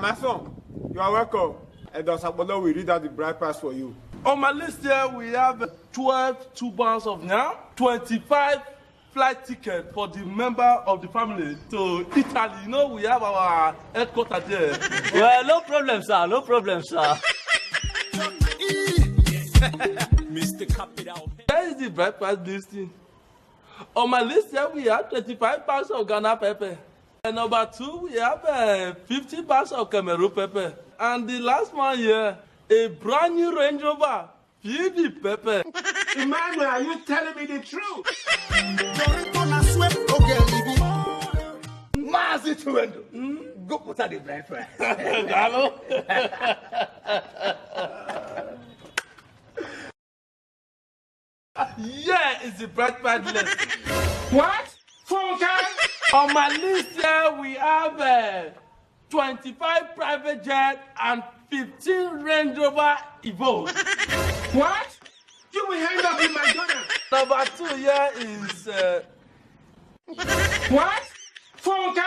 my son, you are welcome. And Dr. Sabolo will read out the bride price for you. On my list here, we have 12 2 bags of yam, 25 flight tickets for the member of the family to Italy. You know, we have our headquarters there. Well, no problem, sir. No problem, sir. Mr. Capital. There is the bride price listing. On my list here, we have 25 bags of Ghana pepper. And number 2, we have 50 bags of Cameroon pepper. And the last one here, a brand new Range Rover, 50 pepper. Emmanuel, are you telling me the truth? Mazi Tuendo. Go put out the bride price. Yeah, it's the bride price list. What? Funke? On my list here, we have 25 private jets and 15 Range Rover Evo. What? You will end up in McDonald's. Number 2 here is... What? Funke?